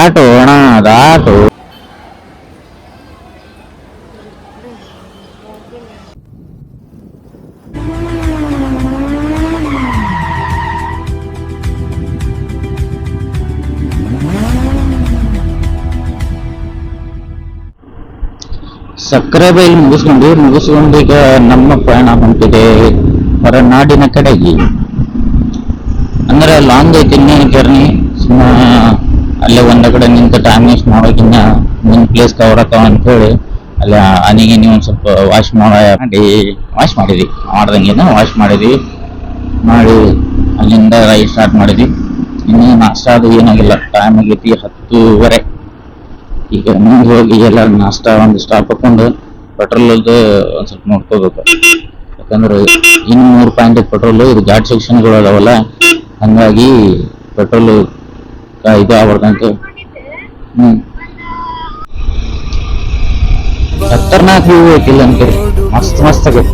ದಾಟು ಅಣ್ಣ ದಾಟು. ಸಕ್ಕರೆ ಬೈಲ್ ಮುಗಿಸ್ಕೊಂಡು ಈಗ ನಮ್ಮ ಪಯಣ ಹೊಂಟಿದೆ ಹೊರನಾಡಿನ ಕಡೆಗೆ. ಅಂದ್ರೆ ಲಾಂಗ್ ಐತಿ ಇನ್ನೇನು ಜರ್ನಿ. ಸುಮ್ಮ ಅಲ್ಲೇ ಒಂದ ಕಡೆ ನಿಂತು ಟೈಮ್ ವೇಸ್ಟ್ ಮಾಡೋಕಿನ್ನ ನಿನ್ ಪ್ಲೇಸ್ ಕವರ್ ಆಕಾವ ಅಂತ ಹೇಳಿ ಅಲ್ಲಿ ಅನಿಗೆ ನೀವು ಒಂದ್ ಸ್ವಲ್ಪ ವಾಶ್ ಮಾಡಿದ್ವಿ ಮಾಡ್ದಂಗೆನ ವಾಶ್ ಮಾಡಿದ್ವಿ. ಮಾಡಿ ಅಲ್ಲಿಂದ ರೈಡ್ ಸ್ಟಾರ್ಟ್ ಮಾಡಿದ್ವಿ. ಇನ್ನು ನಾಷ್ಟ ಅದು ಏನಾಗಿಲ್ಲ, ಟೈಮ್ ಆಗೈತಿ 10:30. ಈಗ ಮುಂದೆ ಹೋಗಿ ಎಲ್ಲ ನಾಷ್ಟ ಒಂದು ಸ್ಟಾಪ್ ಹಾಕೊಂಡು ಪೆಟ್ರೋಲ್ ಒಂದ್ ಸ್ವಲ್ಪ ನೋಡ್ಕೋಬೇಕು. ಯಾಕಂದ್ರೆ ಇನ್ನು 3 ಪಾಯಿಂಟ್ ಪೆಟ್ರೋಲ್ ಇದು ಘಾಟ್ ಸೆಕ್ಷನ್ಗಳು ಅದಾವಲ್ಲ, ಹಂಗಾಗಿ ಪೆಟ್ರೋಲ್ ಇದು ಆಗ್ಬಾರ್ದಂತ. ಖತರ್ನಾಕ್ ವ್ಯೂ ಐತಿಲ್ಲ ಅಂತೀರಿ, ಮಸ್ತ್ ಮಸ್ತ್ ಆಗೈತಿ.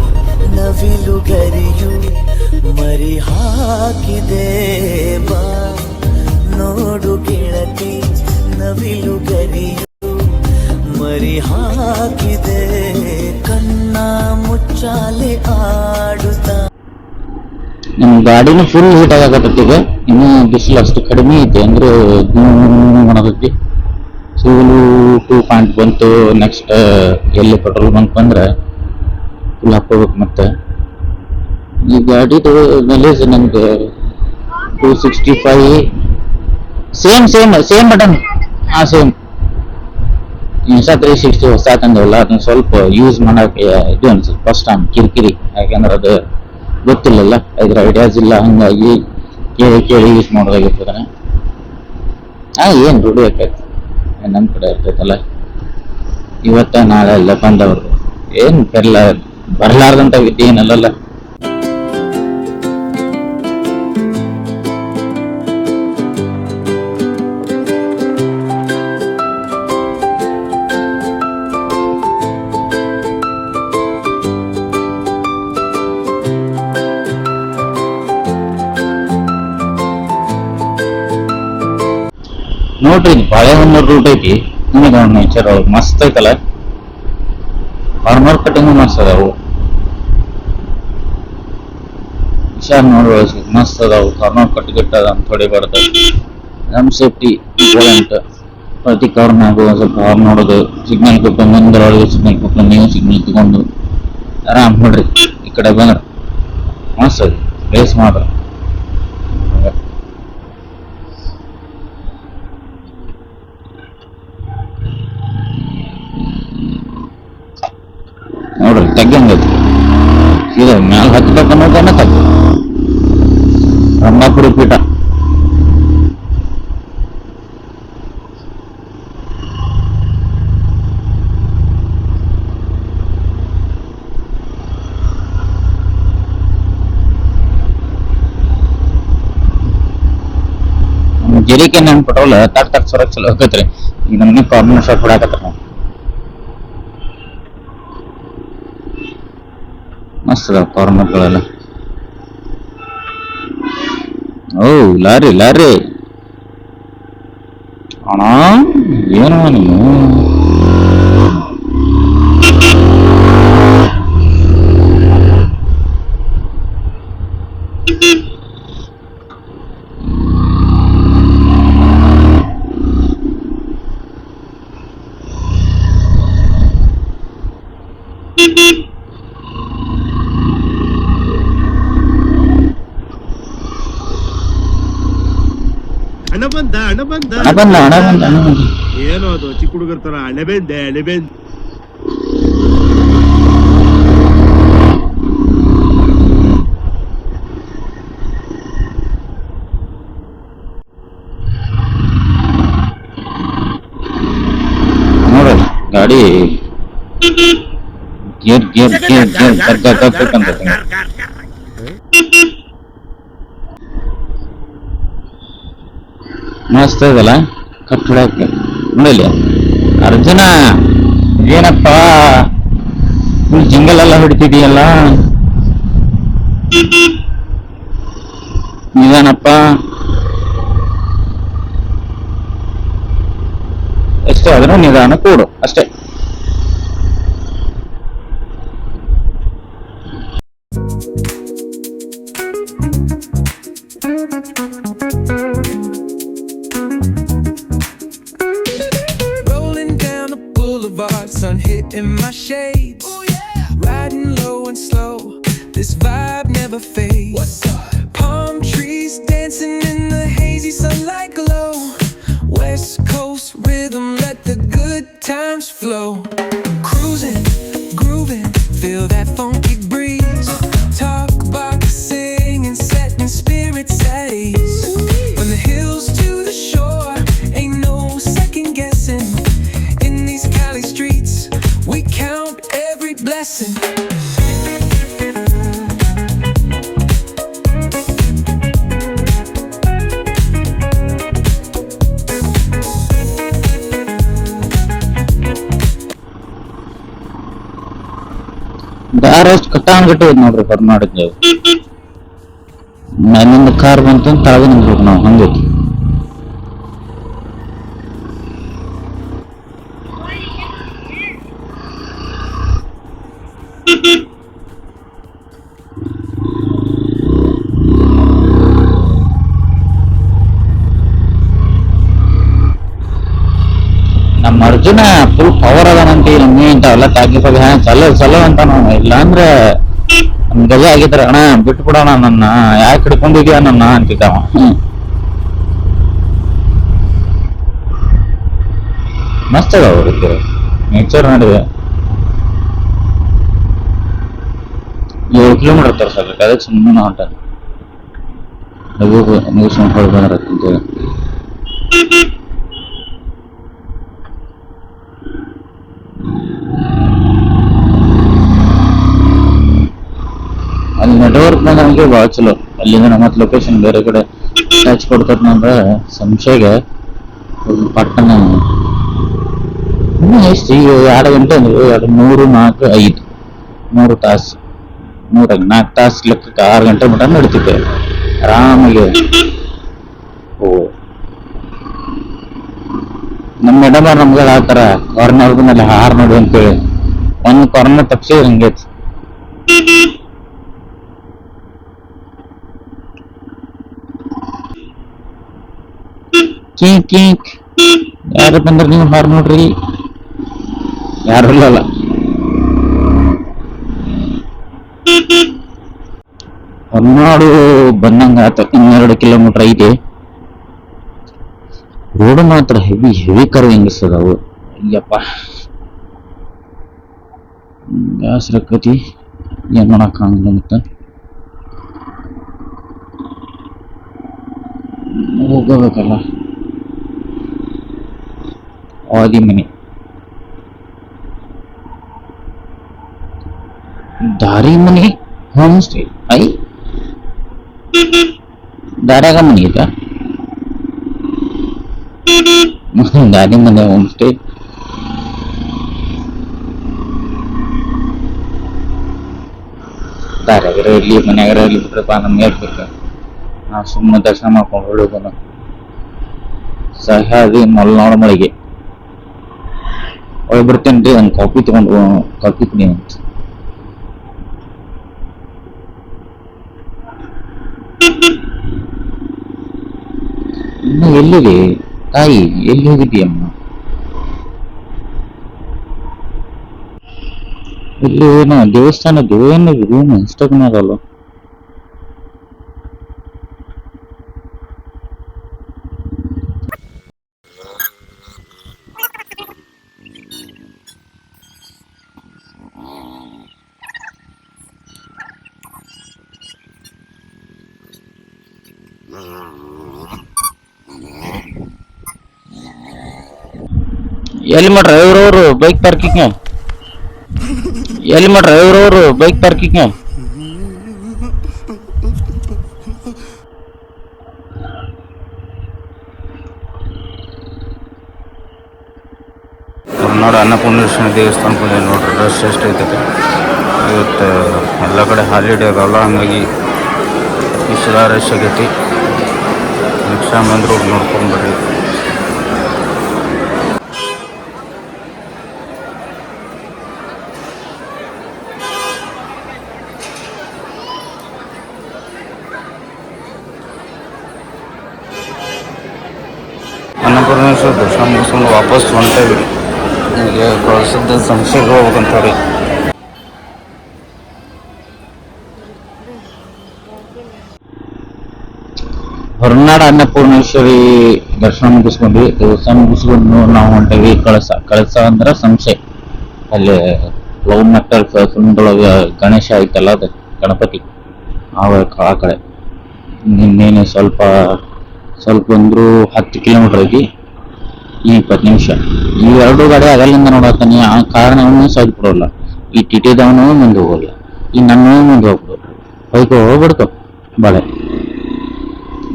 ಮರಿ ಹಾಕಿದೆ ಬಾ ನೋಡು ಗೆಳತಿ, ನವಿಲು ಗರಿಯು ಮರಿ ಹಾಕಿದೆ ಕಣ್ಣ ಮುಚ್ಚಾಲೆ ಆಡುತ್ತಾ. ನಮ್ ಗಾಡಿನೂ ಫುಲ್ ಹೀಟ್ ಆಗಕತ್ತೈತಿ. ಈಗ ಇನ್ನು ಬಿಸಿಲು ಅಷ್ಟು ಕಡಿಮೆ ಐತಿ, ಅಂದ್ರೆ ಮಾಡತೈತಿ. ಸೂಲು 2 ಪಾಯಿಂಟ್ ಬಂತು. ನೆಕ್ಸ್ಟ್ ಎಲ್ಲಿ ಪೆಟ್ರೋಲ್ ಬಂಕ್ ಅಂದ್ರೆ ಫುಲ್ ಹಾಕೋಬೇಕು. ಮತ್ತೆ ಈ ಗಾಡಿದು ಮೈಲೇಜ್ ನಮ್ಗೆ 265. Same button. ಸೇಮ್ ಇನ್ಸ್ಟಾ 360 ಹೊಸ ತಂದವಲ್ಲ, ಅದನ್ನ ಸ್ವಲ್ಪ ಯೂಸ್ ಮಾಡಕ್ಕೆ ಇದು ಅನ್ಸುತ್ತೆ ಫಸ್ಟ್ ಟೈಮ್ ಕಿರಿಕಿರಿ. ಯಾಕಂದ್ರೆ ಅದು ಗೊತ್ತಿಲ್ಲಲ್ಲ, ಇದ್ರ ಐಡಿಯಾಸ್ ಇಲ್ಲ, ಹಂಗಾಗಿ ಕೇಳಿ ಯೂಸ್ ಮಾಡೋದಾಗಿರ್ತದ. ಏನ್ ರೂಢಿ ಆಕೈತಿ, ನಮ್ ಕಡೆ ಇರ್ತೈತಲ್ಲ. ಇವತ್ತ ನಾಳೆ ಎಲ್ಲ ಬಂದವ್ರು ಏನ್ ಬರ್ಲಾರ್ದಂತ ವಿದ್ಯೆ ಏನಲ್ಲ. ನೋಡ್ರಿ, ಬಾಳೆಹೊನ್ನೂರ್ ರೂಟ್ ಐತಿ. ನಿಮಗೆ ನೇಚರ್ ಮಸ್ತ್ ಐತಲ್ಲ. ಫಾರ್ಮರ್ ಕಟಿಂಗ್ ಮಸ್ತ್ ಅದಾವು. ವಿಷಾಲ್ ನೋಡುವ ಮಸ್ತ್ ಅದಾವು. ಫಾರ್ಮರ್ ಕಟ್ ಅಂತ ಥೋಡಿ ಬರ್ತದೆ. ನಮ್ ಸೇಫ್ಟಿ ಇಂಪಾರ್ಟೆಂಟ್. ಪ್ರತಿ ಕಾರ್ನಾಗು ಸ್ವಲ್ಪ ಹಾರ್ ನೋಡೋದು. ಸಿಗ್ನಲ್ ಕೊಟ್ಟು ಮುಂದರೊಳಗೆ ಸಿಗ್ನಲ್ ಕೊಟ್ಟು ನೀವು ಸಿಗ್ನಲ್ ತಗೊಂಡು ಆರಾಮ್ ನೋಡ್ರಿ. ಈ ಕಡೆ ಬಂದ್ರ ಮಸ್ತ್ ಅದು ರೇಸ್ ಮಾಡ್ರ. ನೋಡ್ರಿ ತಗ್ಗಂಗೈತಿ. ಇದು ಮ್ಯಾಲ ಹತ್ತಬೇಕನ್ನೋದನ್ನ ತಗ್ಗ ರಂಭಾಪುರಿ ಪೀಠ. ಜರಿಕೆ ನನ್ ಪೆಟ್ರೋಲ್ ತಕ್ ಸೊರಕ್ ಚಲೋ ಹೋಗತ್ರಿ. ಈಗ ನಮ್ಗೆ ಕಾರ್ನರ್ ಶಾಟ್ ಹೊಡಾಕತ್ತ. ಮಸ್ತ್ ಅದಾವ ಕಾರ್ನರ್ಗಳೆಲ್ಲ. ಲಾರಿ ಅಣ್ಣ, ಏನೋ ನೀವು ಹಣ ಬಂದ ಏನೋ ಅದು ಚಿಕ್ಕ ಹುಡುಗರ ತರ ಅಣೆಬೆಂದೆ. ನೋಡ ಗಾಡಿ ಗೇರ್ ಮಸ್ತ್ ಇದಲ್ಲ ಕಟ್ಟಡಕ್ಕೆ. ನೋಡಿಲ್ಲ ಅರ್ಜುನ, ಏನಪ್ಪ ಫುಲ್ ಜಿಂಗಲ್ ಎಲ್ಲ ಹೊಡಿತಿದೀಯಲ್ಲ. ನಿಧಾನಪ್ಪ. ಎಷ್ಟೇ ಆದ್ರೂ ನಿಧಾನ ಕೂಡು ಅಷ್ಟೇ. Rolling down the boulevard, sun hitting my shades. Oh yeah. Riding low and slow, this vibe never fades. What's up? Palm trees dancing in the hazy sunlight glow. West Coast rhythm, let the good times flow. Cruising, grooving, feel that funky breeze. Talk about singing, setting spirits at ease. From the hills to the shore, ain't no second guessing. In these Cali streets, we count every blessing. ದಾರ ಎಷ್ಟು ಕಟ್ಟಾಂಗಟ್ಟಿ ಐತಿ ನೋಡ್ರಿ ಕರ್ನಾಟಕ. ಮೇಲಿಂದ car ಬಂತು ತಾವು ನಿಂತ್ಬೇಕು ನಾವು ಹಂಗೈತಿ. ನಮ್ಮ Arjuna full power ಅದಾನಂತ ನಮ್ಮಿ ಇಂಥವೆಲ್ಲ ಟಾಕಿ ಪಗಿ ಚಲೋ ಚಲೋ ಅಂತ ನಾವು ಇಲ್ಲಾಂದ್ರೆ ನಮ್ ಗಜ ಆಗಿದ್ರ ಅಣ್ಣ ಬಿಟ್ಬಿಡೋಣ ನನ್ನ ಯಾಕೆ ಹಿಡ್ಕೊಂಡಿದ್ಯಾ ನನ್ನ ಅಂತಿದ್ದವ. ಮಸ್ತ್ ಅದಾವ ಅವ್ರಿಗೆ ನೇಚರ್ ನಡುವೆ 7 ಕಿಲೋಮೀಟರ್ ತರ್ಸಕ್ಕೆ ಅದಕ್ಕೆ ಸುಮ್ಮನೆ ಹೊಂಟ ಲಘು ಮುಗಿಸ್ಕೊಂಡು ಹೊರಗೆ ಬಂದ್ರಂತೇಳಿ. ಅಲ್ಲಿ ನೆಟ್ವರ್ಕ್ ನಮಗೆ ಭಾಳ ಚಲೋ. ಅಲ್ಲಿಂದ ನಮ್ಮ ಲೊಕೇಶನ್ ಬೇರೆ ಕಡೆ ಟಚ್ ಕೊಡ್ತದ ನಂದ್ರೆ ಸಂಶಯಗೆ ಪಟ್ಟಣ ಇನ್ನೂ ಎಷ್ಟು ಈಗ 2 ಗಂಟೆ ಅಂದ್ರೆ 2, 3, 4, 5 3 ತಾಸು 4 ತಾಸು ಲೆಕ್ಕಕ್ಕೆ 6 ಗಂಟೆ ಮಟ್ಟ ನಡೀತಿದ್ದೆ ಆರಾಮಾಗಿ. ಓ ನಮ್ಮ ಮೇಡಮ್ ನಮ್ಗೆ ಆತರ ಕಾರ್ನರ್ ಮೇಲೆ ಹಾರ್ ನೋಡಿ ಅಂತೇಳಿ ಒಂದು ಕಾರ್ನರ್ ತಪ್ಸಿ ಹಂಗೈತಿ. ಕೀಕ್ ಕೀಕ್ ಯಾರು ಬಂದ್ರೆ ನೀವು ಹಾರ್ ನೋಡ್ರಿ, ಯಾರು ಇಲ್ಲಲ್ಲ. ಹೊರನಾಡು ಬಂದಂಗ ಆತ. 12 ಕಿಲೋಮೀಟರ್ ಐತೆ. ರೋಡ್ ಮಾತ್ರ ಹೆವಿ ಕರ್ವಿಂಗ್ ಅದಾವು. ಅಯ್ಯಪ್ಪ ಬ್ಯಾಸರ ಆಕತಿ, ಏನ್ ಮಾಡಕ್ ಆಗಂಗಿಲ್ಲ. ಮತ್ತೆ ಹೋಗಬೇಕಲ್ಲ. ಆದಿ ಮನೆ ದಾರಿ ಮನೆ ಹೋಮ್ ಸ್ಟೇ. ಐ ದಾರ್ಯಾಗ ಮನೆ ಐತ, ದಾರಿ ಮನೆ ಹೋಮ್ ಸ್ಟೇ. ದಾರ್ಯಾಗರ ಇರ್ಲಿ ಮನ್ಯಾಗರ ಇರ್ಲಿ ಬಿಟ್ರಪ್ಪ ನಮ್ಗೆ ಹೇಳ್ಬೇಕು. ನಾವು ಸುಮ್ಮನೆ ದರ್ಶನ ಮಾಡ್ಕೊಂಡು ಹೊರಡೋದನ್ನ ಸಹ್ಯಾದಿ ಮಲ್ನಾಡ ಮಳಿಗೆ ಒಳಗೆ ಬರ್ತೇನ್ರಿ. ಒಂದು ಕಾಫಿ ತಗೊಂಡು ಕಾಫಿ ಕುಡಿ ಅಂತ. ಇನ್ನು ಎಲ್ಲಿದೆ ತಾಯಿ, ಎಲ್ಲಿ ಹೋಗಿದ್ದೀಯಮ್ಮ? ಇಲ್ಲಿ ಏನೋ ದೇವಸ್ಥಾನದ್ದು ಏನು ರೂಮ್ ಇನ್ಸ್ಟಾಗ್ರಾಮ್ ಎಲ್ಲಿ ಮಾಡ್ರ ಇವ್ರವ್ರು ಬೈಕ್ ಪಾರ್ಕಿಂಗ್? ಎಲ್ಲಿ ಮಾಡ್ರ ಇವ್ರವ್ರು ಬೈಕ್ ಪಾರ್ಕಿಂಗ್? ನೋಡಿ ಅನ್ನಪೂರ್ಣೇಶ್ವರಿ ದೇವಸ್ಥಾನಕ್ಕೆ ಬಂದೆ ನೋಡ್ರಿ. ರಶ್ ಎಷ್ಟೈತೆ ಇವತ್ತು. ಎಲ್ಲ ಕಡೆ ಹಾಲಿಡೇ ಅದಲ್ಲ, ಹಂಗಾಗಿ ಇಷ್ಟೆಲ್ಲ ರಶ್ ಆಗೈತಿ. ರಿಕ್ಷಾ ಬಂದ್ರು ನೋಡ್ಕೊಂಡ್ಬರ್ರಿ. ದರ್ಶನ ಮುಗಿಸ್ಕೊಂಡು ವಾಪಸ್ ಹೊಂಟೇವಿ. ಈಗ ಕಳ್ಸದ ಸಂಶಯಕ್ಕೆ ಹೋಗ್ಬೇಕಂತವ್ರಿ. ಹೊರನಾಡ ಅನ್ನಪೂರ್ಣೇಶ್ವರಿ ದರ್ಶನ ಮುಗಿಸ್ಕೊಂಡ್ವಿ. ದರ್ಶನ ಮುಗಿಸ್ಕೊಂಡು ನಾವು ಹೊಂಟೇವಿ ಕಳಸ ಅಂದ್ರ ಸಂಶಯ. ಅಲ್ಲಿ ಲವ್ ಮೆಟಲ್ ಫಿಲ್ಮ್ದೊಳಗ ಗಣೇಶ ಐತಲ್ಲ, ಅದು ಗಣಪತಿ ಆ ಕಡೆ ಇನ್ನೇನು ಸ್ವಲ್ಪ ಅಂದ್ರು 10 ಕಿಲೋಮೀಟರ್ ಐತಿ. 20 ನಿಮಿಷ. ಈ ಎರಡು ಗಾಡಿ ಅಗಲಿಂದ ನೋಡತ್ತಾನೆ. ಆ ಕಾರಣವನ್ನು ಸೈಡ್ ಕೊಡೋಲ್ಲ. ಈ ಟಿಟಿದವನು ಮುಂದೆ ಹೋಗಲ್ಲ, ಈ ನನ್ನ ಮುಂದೆ ಹೋಗ್ಬಿಡು. ಹೋಗ್ಬಿಡ್ತು ಬಾಳೆ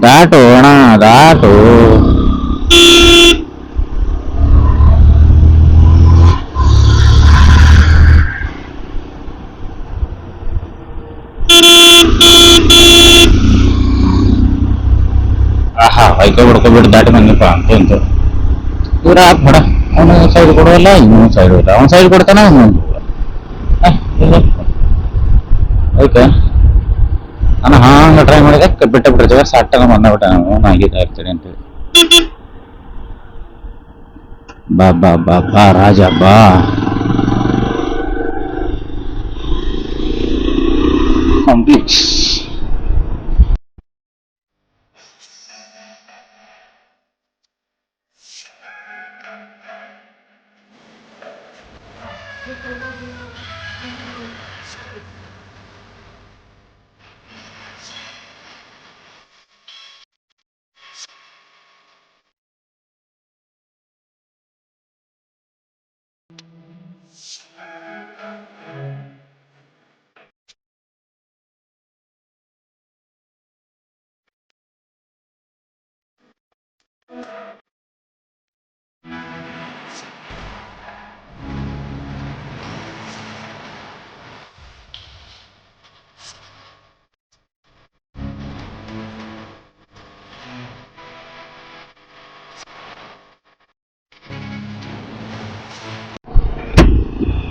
ದಾಟು ಅಣ್ಣ ದಾಟು. ಆಹಾ ಹೊಡ್ಕೊಬಿಟ್ಟು ದಾಟಿ ಬಂದಪ್ಪ ಅಂತ ಇವ್ರ ಹಾಕ್ಬೇಡ. ಅವನು ಸೈಡ್ ಕೊಡೋಲ್ಲ, ಇನ್ನೂ ಸೈಡ್ ಇಲ್ಲ. ಅವನು ಸೈಡ್ ಕೊಡ್ತಾನ, ಅವನು ಓಕೆ. ನಾನು ಹಂಗ ಟ್ರೈ ಮಾಡಿದೆ, ಬಿಟ್ಟಿರ್ತೀವಿ. ಸಾಕ್ಟಾಗ ಬಂದ್ಬಿಟ್ಟೆ ನಾವು ನಾಗಿದ್ದ ಆಕ್ಸಿಡೆಂಟ್. ಬಾ ಬಾ ಬಾ ಬಾ ರಾಜ ಬಾ. Complete.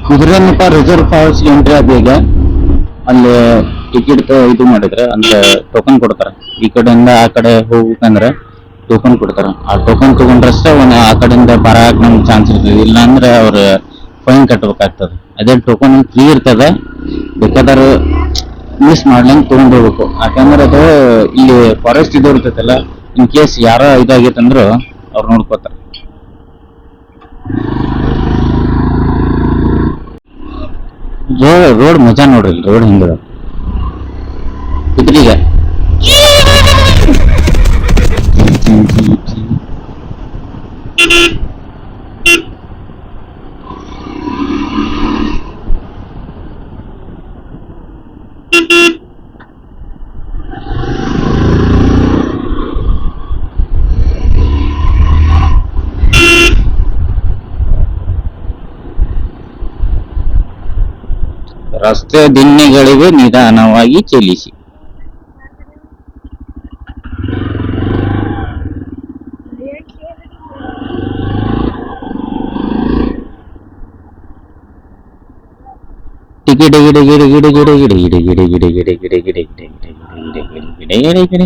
Kudremukh reserve forest entry ಆದಾಗ ಅಲ್ಲಿ ಟಿಕೆಟ್ ಇದು ಮಾಡಿದ್ರೆ ಅಂದ್ರೆ ಟೋಕನ್ ಕೊಡ್ತಾರ. ಈ ಕಡೆಯಿಂದ ಆ ಕಡೆ ಹೋಗ್ಬೇಕಂದ್ರೆ ಟೋಕನ್ ಕೊಡ್ತಾರ. ಆ ಟೋಕನ್ ತಗೊಂಡ್ರಷ್ಟೇ ಆ ಕಡೆಯಿಂದ ಬರಕ್ ನಮ್ಗೆ ಚಾನ್ಸ್ ಇರ್ತದೆ. ಇಲ್ಲ ಅಂದ್ರೆ ಅವ್ರ ಫೈನ್ ಕಟ್ಬೇಕಾಗ್ತದೆ. ಅದೇ ಟೋಕನ್ ಫ್ರೀ ಇರ್ತದೆ, ಬೇಕಾದ್ರೆ ಮಿಸ್ ಮಾಡ್ಲಂಗ್ ತಗೊಂಡ್ ಹೋಗ್ಬೇಕು. ಯಾಕಂದ್ರೆ ಅದು ಇಲ್ಲಿ ಫಾರೆಸ್ಟ್ ಇದು ಇರ್ತೈತಲ್ಲ, ಇನ್ ಕೇಸ್ ಯಾರ ಇದಾಗೈತಂದ್ರು ಅವ್ರು ನೋಡ್ಕೋತಾರ. ರೋಡ್ ಮಜಾ ನೋಡ್ರಿ. ರೋಡ್ ಹಿಂಗದ ಇದ್ರೀಗ ರಸ್ತೆ ದಿಣ್ಣೆಗಳಿಗೆ ನಿಧಾನವಾಗಿ ಚಲಿಸಿ. ಗಿಡ ಗಿಡ ಗಿಡ ಗಿಡ ಗಿಡ ಗಿಡ ಗಿಡ ಗಿಡ ಗಿಡ ಗಿಡ ಗಿಡ ಗಿಡ ಗಿಡ ಗಿಡ ಗಿಡ ಗಿಡ.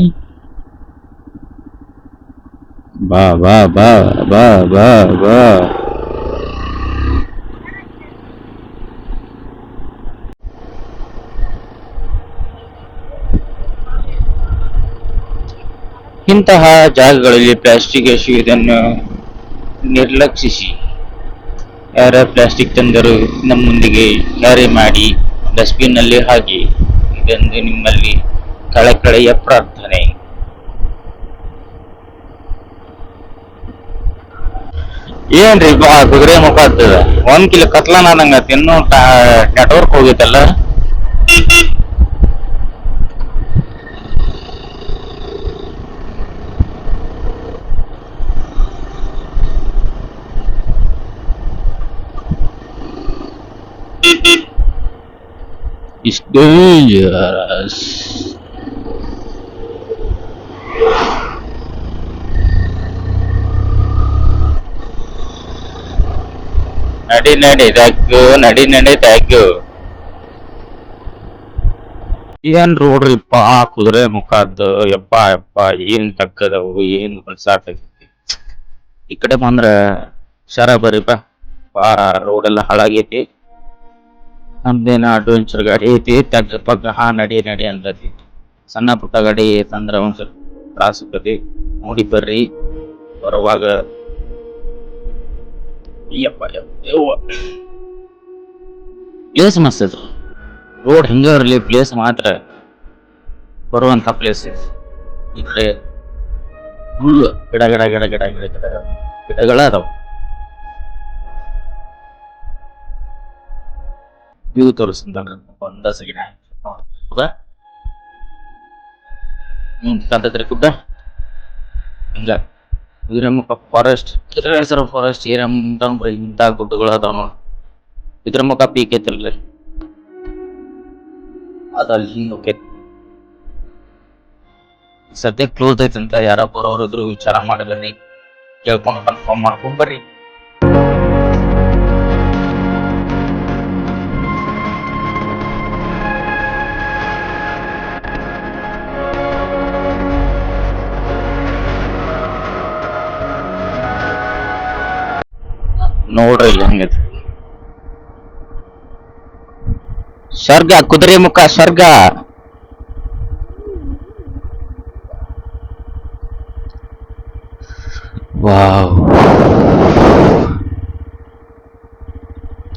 ಬಾ ಬಾ ಬಾ ಬಾ ಬಾ ಬಾ. ಇಂತಹ ಜಾಗಗಳಲ್ಲಿ ಪ್ಲಾಸ್ಟಿಕ್ ಎಸೆಯುವುದನ್ನು ನಿರ್ಲಕ್ಷಿಸಿ. ಯಾರ ಪ್ಲಾಸ್ಟಿಕ್ ತಂದರು ನಮ್ಮೊಂದಿಗೆ ಕ್ಯಾರಿ ಮಾಡಿ ಡಸ್ಟ್ಬಿನ್ ನಲ್ಲಿ ಹಾಕಿ. ಇದೊಂದು ನಿಮ್ಮಲ್ಲಿ ಕಳಕಳೆಯ ಪ್ರಾರ್ಥನೆ. ಏನ್ರಿ ಬಾ ಕುದುರೆ ಮುಖ ಆಗ್ತದ. 1 ಕಿಲೋ ಕತ್ಲನಾದಂಗ ತಿನ್ನೋ ನೆಟ್ವರ್ಕ್ ಹೋಗೈತಲ್ಲ. It's dangerous. ನಡಿ ನಡಿ ತಗ್ಗು, ನಡಿ ನಡಿ ತಗ್ಗು. ಏನ್ ರೋಡ್ರಿಪ್ಪ ಕುದುರೆ ಮುಖದ್ದು. ಯಪ್ಪ ಯಪ್ಪ ಏನ್ ತಕ್ಕದವು, ಏನ್ ಬಲ್ಸಾಟ. ಈ ಕಡೆ ಬಂದ್ರ ಹುಷಾರ ಬರ್ರಿಪ್ಪ. ರೋಡ್ ಎಲ್ಲ ಹಾಳಾಗೈತಿ. ನಮ್ದೇನ ಅಡ್ವೆಂಚರ್ ಗಾಡಿ ಐತಿ, ತಗ್ಗ ಪಗ್ಗ ನಡಿ ನಡಿ ಅಂದತಿ. ಸಣ್ಣ ಪುಟ್ಟ ಗಾಡಿ ತಂದ್ರ ಒಂದ್ ಸ್ವಲ್ಪ ತ್ರಾಸ ಆಕತಿ. ನೋಡಿ ಬರ್ರಿ ಬರುವಾಗ. ಪ್ಲೇಸ್ ಮಸ್ತ್ ಐತಿ. ರೋಡ್ ಹೆಂಗ ಇರಲಿ, ಪ್ಲೇಸ್ ಮಾತ್ರ ಬರುವಂತ ಪ್ಲೇಸ್ ಐತಿ. ಈ ಕಡೆ ಹುಲ್ಲು ಗಿಡಗಳ ಅದಾವ. ವ್ಯೂ ತೋರಿಸ್ತಾನ ಒಂದ ಸೆಕೆಂಡ್. ಹೌದಾ? ಕಾಂತತ್ರಿ ಗುಡ್ಡ ಹಿಂಗ ಹಿರೇಮುಖ ಫಾರೆಸ್ಟ್, ಫಾರೆಸ್ಟ್ ಇಂತ ಗುಡ್ಡಗಳು ಅದಾವ ನೋಡಿ. ಹಿರೇಮುಖ ಪೀಕ್ ಐತಿರ್ಲಿ ಅದಲ್ಲಿ ಓಕೆ. ಸದ್ಯ ಕ್ಲೋಸ್ ಐತಂತ. ಯಾರ ಬರೋರು ಇದ್ರು ವಿಚಾರ ಮಾಡಲಿ, ಕೇಳ್ಕೊಂಡು ಕನ್ಫರ್ಮ್ ಮಾಡ್ಕೊಂಡ್ ಬರ್ರಿ. ನೋಡ್ರಿ ಇಲ್ಲಿ ಹೆಂಗೈತಿ ಸ್ವರ್ಗ, ಕುದುರೆಮುಖ ಸ್ವರ್ಗ. ವಾವ್,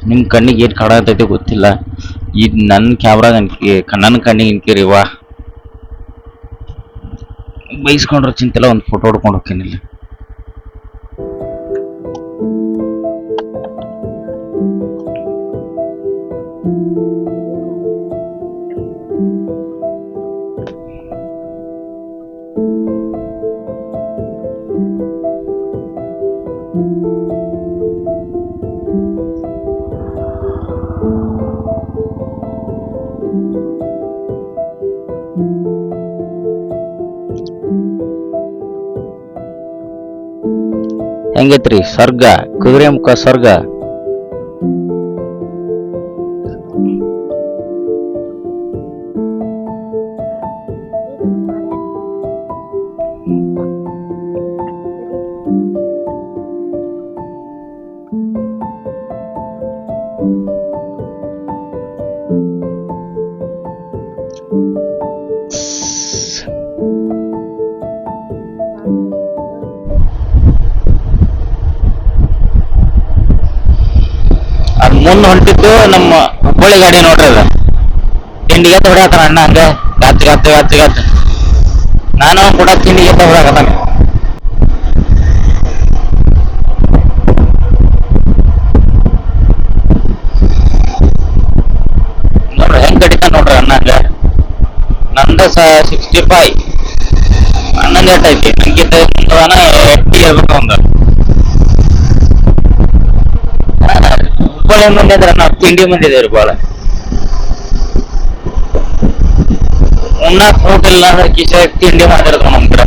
ನಿಮ್ ಕಣ್ಣಿಗೆ ಏನ್ ಕಾಣತೈತಿ ಗೊತ್ತಿಲ್ಲ. ಈ ನನ್ನ ಕ್ಯಾಮ್ರಾ ನನ್ನ ಕಣ್ಣಿಗೆ ಅನ್ಕಿರಿ. ವಾ, ಬೈಸ್ಕೊಂಡ್ರ ಚಿಂತೆಲ್ಲ ಒಂದು ಫೋಟೋ ಹೊಡ್ಕೊಂಡು ಹೋಗ್ತೇನಿಲ್ಲ. ಹೆಂಗೈತ್ರಿ ಸ್ವರ್ಗ, ಕುದುರೆಮುಖ ಸ್ವರ್ಗ. ಮುಂದ್ ಹೊಂಟಿದ್ದು ನಮ್ಮ ಹುಬ್ಬಳ್ಳಿ ಗಾಡಿ ನೋಡ್ರಿ. ಅದ ತಿಂಡಿಗೆ ಹೊಡ್ಯಾತಾನ ಅಣ್ಣ, ಹಂಗ ಗತ್. ನಾನು ಕೂಡ ತಿಂಡಿಗೆ ಹೊಡ್ಯಾಕತ್ತಾನ. ನೋಡ್ರಿ ಹೆಂಗ್ ಕಡಿತಾನ ನೋಡ್ರಿ ಅಣ್ಣ. ಹಂಗ ನಂದ 65, ಅಣ್ಣಂದ ಎಟ್ ಐತಿ? ನಂಗಿಂತ 80 ಇರ್ಬೇಕು ಒಂದ. ಹುಬ್ಬಳ್ಳಿ ಮಂದಿ ಅಂದ್ರೆ ನಾವು ತಿಂಡಿ ಮಂದಿ ಇದೇವ್ರಿ ಬಾಳ. ಉಣ್ಣಾಕ್ ಊಟ ಇಲ್ಲ ಅಂದ್ರೆ ಕಿಶೆ ತಿಂಡಿ ಮಾಡಿರ್ತಾವ ನಮ್ ಕಡೆ.